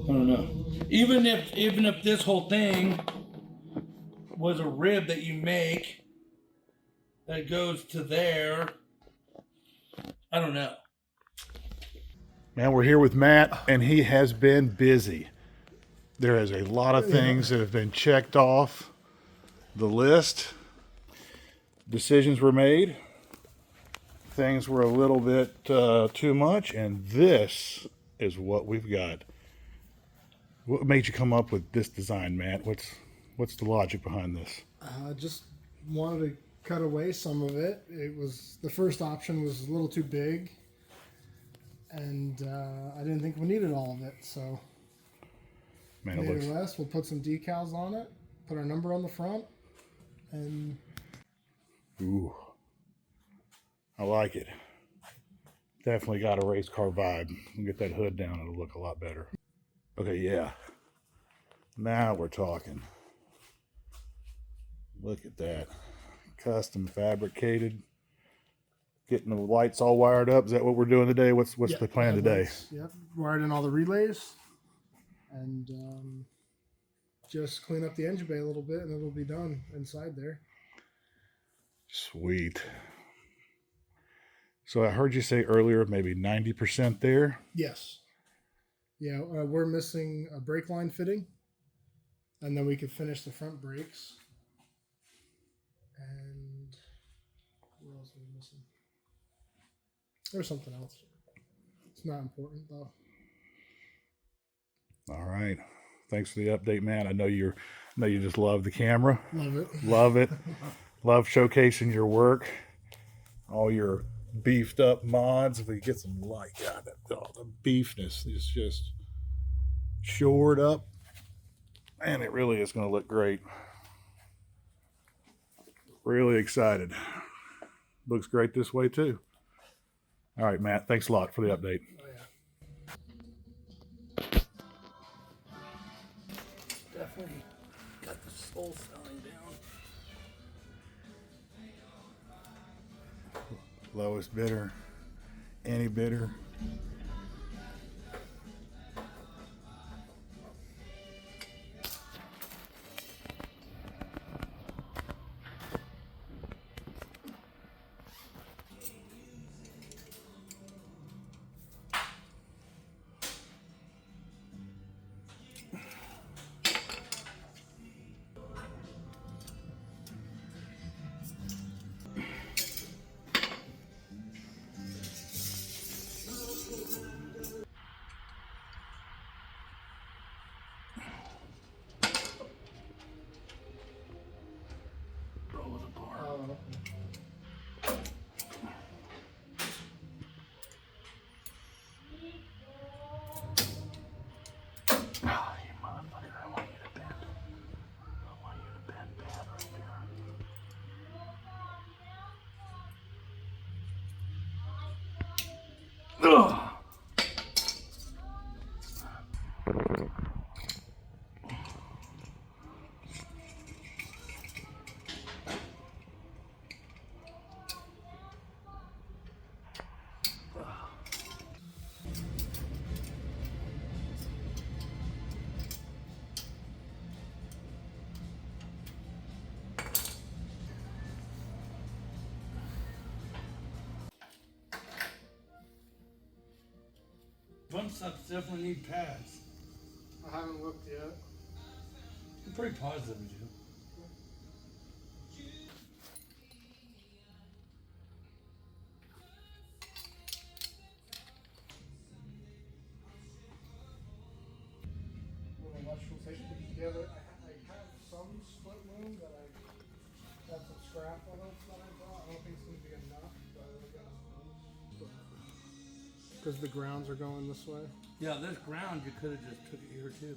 I don't know. Even if this whole thing was a rib that you make that goes to there, I don't know. Man, we're here with Matt, and he has been busy. There is a lot of things that have been checked off the list. Decisions were made. Things were a little bit too much, and this is what we've got. What made you come up with this design, Matt? What's the logic behind this? Just wanted to cut away some of it. It was the first option was a little too big, and I didn't think we needed all of it. So Man, made it less. We'll put some decals on it, put our number on the front, and ooh, I like it. Definitely got a race car vibe. We'll get that hood down, it'll look a lot better. Okay, yeah. Now we're talking. Look at that. Custom fabricated. Getting the lights all wired up. Is that what we're doing today? What's the plan today? Yep, wired in all the relays, and just clean up the engine bay a little bit, and it'll be done inside there. Sweet. So I heard you say earlier maybe 90% there. Yes. Yeah, we're missing a brake line fitting, and then we could finish the front brakes. And what else are we missing? There's something else. It's not important though. All right. Thanks for the update, man. I know you just love the camera. Love it. Love it. Love showcasing your work. All your beefed up mods. If we get some light, God, the beefness is just shored up, and it really is going to look great. Really excited. Looks great this way too. All right, Matt, thanks a lot for the update. Oh, yeah. Definitely got the soul selling down. Lowest bidder, any bidder. Ugh. Front steps definitely need pads. I haven't looked yet. I'm pretty positive we do. When electrical tape put together, I have some split wound that I got some scrap on it that I bought. I don't think it's going to be enough, but I got because the grounds are going this way. Yeah, this ground you could have just took it here too.